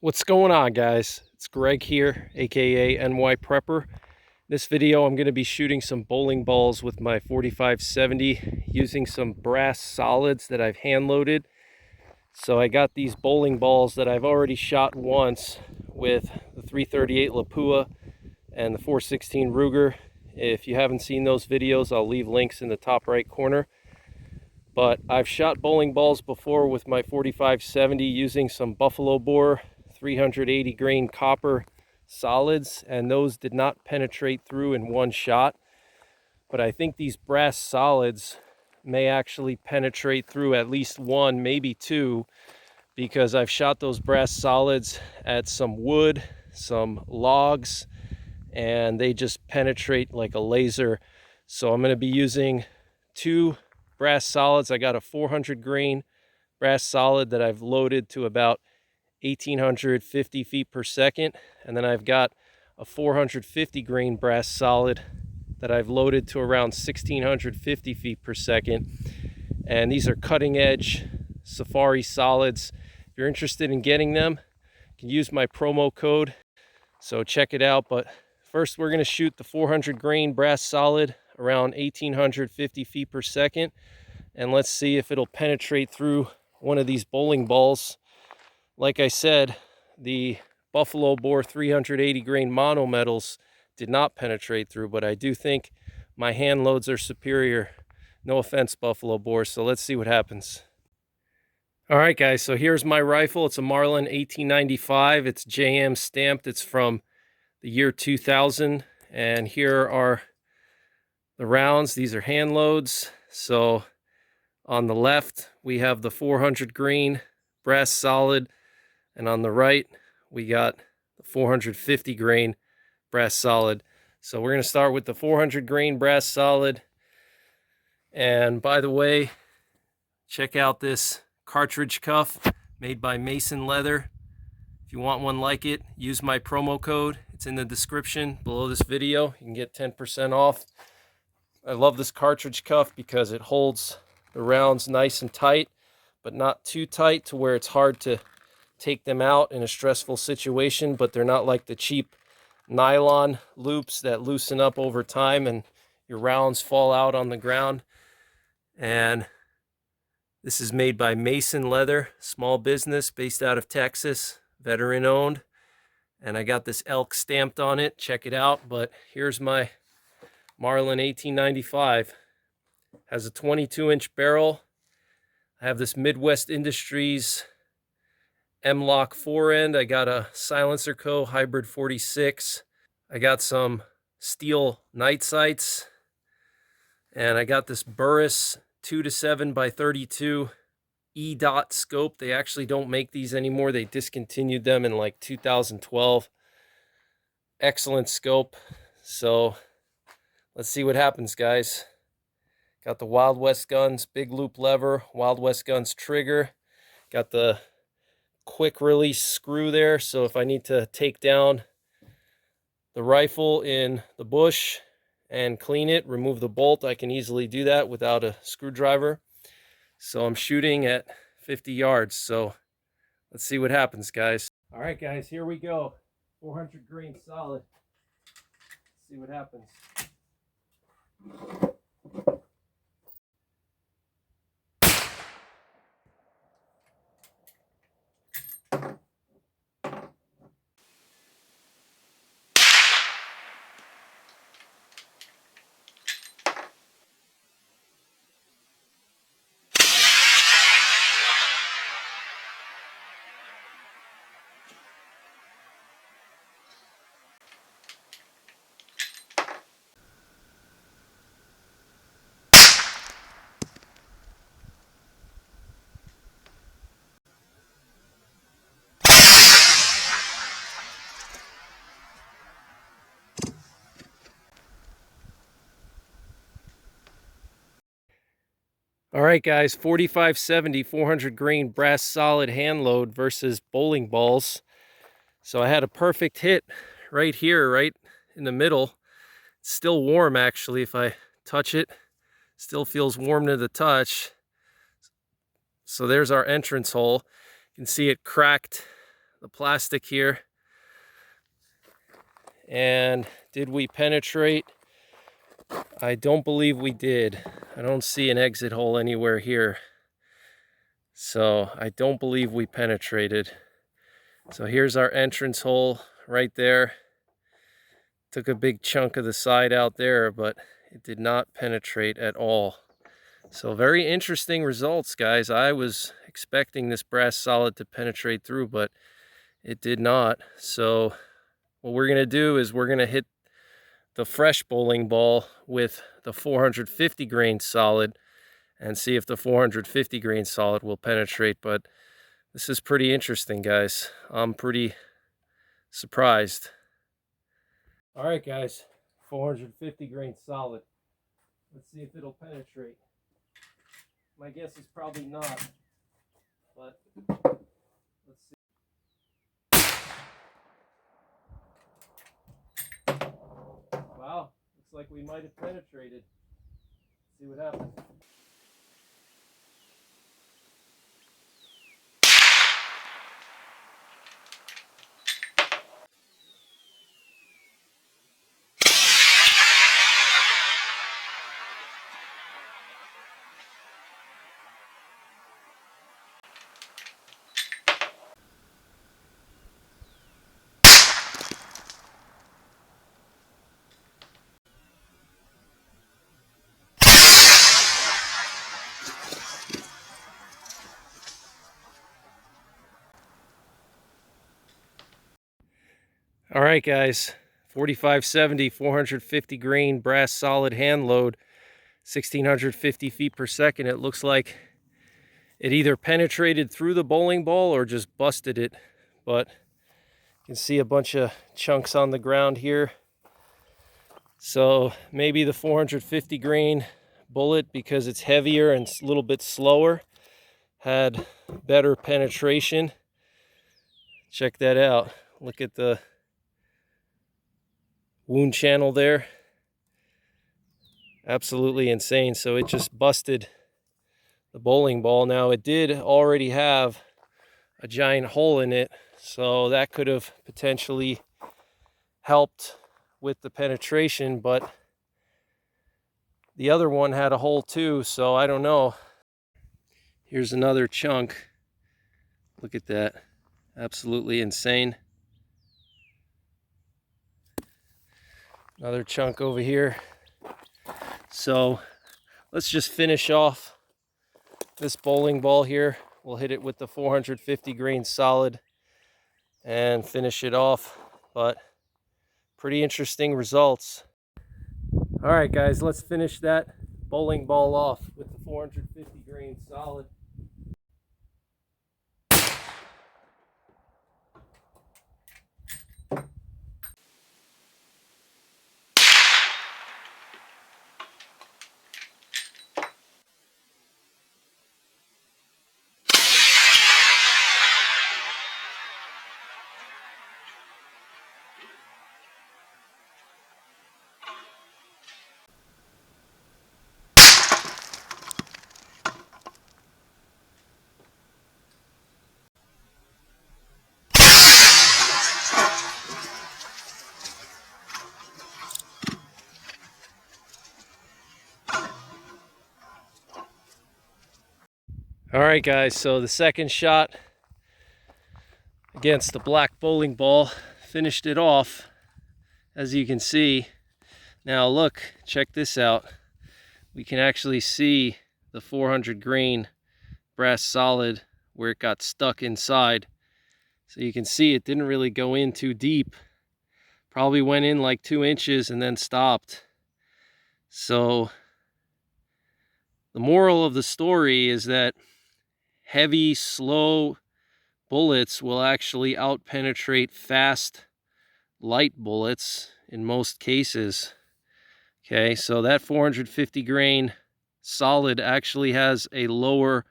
What's going on, guys? It's Greg here, aka NYPrepper. This video I'm going to be shooting some bowling balls with my 4570 using some brass solids that I've hand loaded. So I got these bowling balls that I've already shot once with the 338 Lapua and the 416 Ruger. If you haven't seen those videos, I'll leave links in the top right corner. But I've shot bowling balls before with my 4570 using some buffalo bore 380 grain copper solids, and those did not penetrate through in one shot. But I think these brass solids may actually penetrate through at least one, maybe two, because I've shot those brass solids at some wood, some logs, and they just penetrate like a laser. So I'm going to be using two brass solids. I got a 400 grain brass solid that I've loaded to about 1,850 feet per second, and then I've got a 450 grain brass solid that I've loaded to around 1,650 feet per second. And these are cutting edge Safari solids. If you're interested in getting them, you can use my promo code, so check it out. But first we're going to shoot the 400 grain brass solid around 1,850 feet per second, and let's see if it'll penetrate through one of these bowling balls. Like I said, the buffalo bore 380 grain mono metals did not penetrate through, but I do think my hand loads are superior. No offense, buffalo bore. So let's see what happens. All right, guys, so here's my rifle. It's a Marlin 1895. It's JM stamped. It's from the year 2000. And here are the rounds. These are hand loads. So on the left, we have the 400 grain brass solid. And on the right, we got the 450 grain brass solid. So we're going to start with the 400 grain brass solid. And by the way, check out this cartridge cuff made by Mason Leather. If you want one like it, use my promo code. It's in the description below this video. You can get 10% off. I love this cartridge cuff because it holds the rounds nice and tight, but not too tight to where it's hard to take them out in a stressful situation, but they're not like the cheap nylon loops that loosen up over time and your rounds fall out on the ground. And this is made by Mason Leather, small business based out of Texas, veteran owned. And I got this elk stamped on it. Check it out. But here's my Marlin 1895. Has a 22-inch barrel. I have this Midwest Industries M-Lock forend. I got a Silencer Co. Hybrid 46. I got some steel night sights. And I got this Burris 2-7x32 E-dot scope. They actually don't make these anymore. They discontinued them in like 2012. Excellent scope. So let's see what happens, guys. Got the Wild West Guns big loop lever, Wild West Guns trigger. Got the quick release screw there, so if I need to take down the rifle in the bush and clean it, remove the bolt, I can easily do that without a screwdriver. So I'm shooting at 50 yards, so let's see what happens, guys. All right, guys, here we go. 400 grain solid. Let's see what happens. All right, guys, 4570 400 grain brass solid hand load versus bowling balls. So I had a perfect hit right here, right in the middle. It's still warm, actually. If I touch it, still feels warm to the touch. So there's our entrance hole. You can see it cracked the plastic here. And did we penetrate? I don't believe we did. I don't see an exit hole anywhere here. So I don't believe we penetrated. So here's our entrance hole right there. Took a big chunk of the side out there, but it did not penetrate at all. So very interesting results, guys. I was expecting this brass solid to penetrate through, but it did not. So what we're gonna do is we're gonna hit the fresh bowling ball with the 450 grain solid and see if the 450 grain solid will penetrate. But this is pretty interesting, guys. I'm pretty surprised. All right, guys, 450 grain solid. Let's see if it'll penetrate. My guess is probably not, but let's see. Wow, looks like we might have penetrated. Let's see what happens. All right, guys, 4570, 450 grain brass solid hand load, 1650 feet per second. It looks like it either penetrated through the bowling ball or just busted it, but you can see a bunch of chunks on the ground here. So maybe the 450 grain bullet, because it's heavier and a little bit slower, had better penetration. Check that out. Look at the wound channel there. Absolutely insane. So it just busted the bowling ball. Now it did already have a giant hole in it, so that could have potentially helped with the penetration, but the other one had a hole too, so I don't know. Here's another chunk. Look at that. Absolutely insane. Another chunk over here. So let's just finish off this bowling ball here. We'll hit it with the 450 grain solid and finish it off, but pretty interesting results. All right, guys, let's finish that bowling ball off with the 450 grain solid. All right, guys, so the second shot against the black bowling ball finished it off, as you can see. Now look, check this out. We can actually see the 400 grain brass solid where it got stuck inside. So you can see it didn't really go in too deep. Probably went in like 2 inches and then stopped. So the moral of the story is that heavy, slow bullets will actually out-penetrate fast, light bullets in most cases. Okay, so that 450 grain solid actually has a lower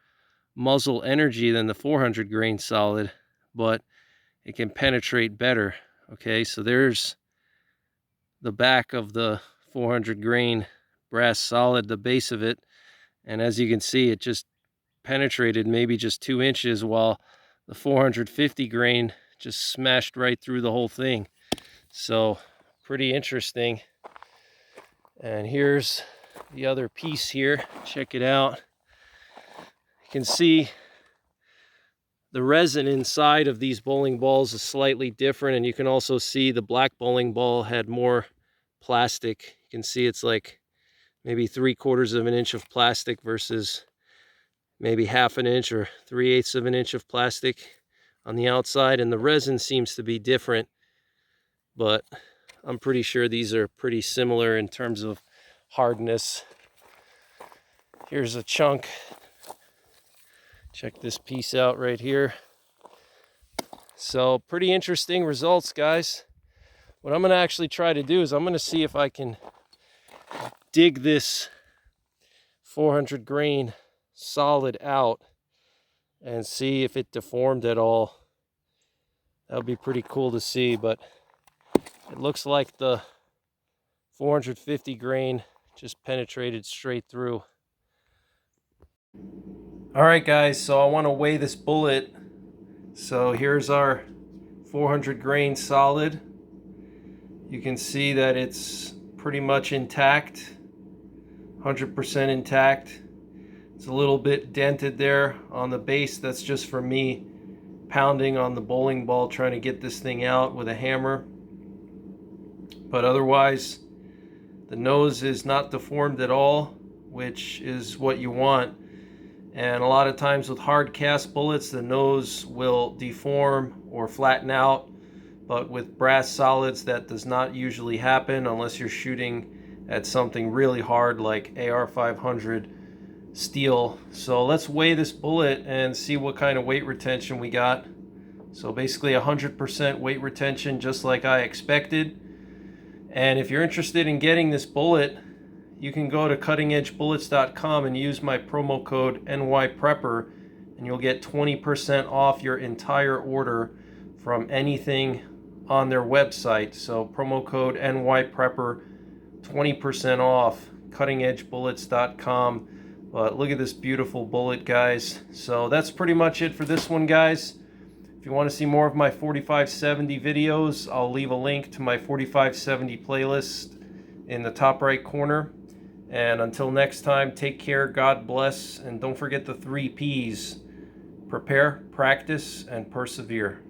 muzzle energy than the 400 grain solid, but it can penetrate better. Okay, so there's the back of the 400 grain brass solid, the base of it, and as you can see, it just penetrated maybe just 2 inches, while the 450 grain just smashed right through the whole thing. So pretty interesting. And here's the other piece here. Check it out. You can see the resin inside of these bowling balls is slightly different, and you can also see the black bowling ball had more plastic. You can see it's like maybe 3/4 of an inch of plastic versus maybe 1/2 an inch or 3/8 of an inch of plastic on the outside, and the resin seems to be different, but I'm pretty sure these are pretty similar in terms of hardness. Here's a chunk. Check this piece out right here. So pretty interesting results, guys. What I'm going to actually try to do is I'm going to see if I can dig this 400 grain solid out and see if it deformed at all. That would be pretty cool to see, but it looks like the 450 grain just penetrated straight through. All right, guys, so I want to weigh this bullet. So here's our 400 grain solid. You can see that it's pretty much intact, 100% intact. It's a little bit dented there on the base. That's just for me pounding on the bowling ball trying to get this thing out with a hammer. But otherwise, the nose is not deformed at all, which is what you want. And a lot of times with hard cast bullets, the nose will deform or flatten out. But with brass solids, that does not usually happen unless you're shooting at something really hard like AR-500 steel. So let's weigh this bullet and see what kind of weight retention we got. So basically 100% weight retention, just like I expected. And if you're interested in getting this bullet, you can go to cuttingedgebullets.com and use my promo code NYPrepper, and you'll get 20% off your entire order from anything on their website. So promo code NYPrepper, 20% off, cuttingedgebullets.com. But look at this beautiful bullet, guys. So that's pretty much it for this one, guys. If you want to see more of my 4570 videos, I'll leave a link to my 4570 playlist in the top right corner. And until next time, take care, God bless, and don't forget the 3 Ps: prepare, practice, and persevere.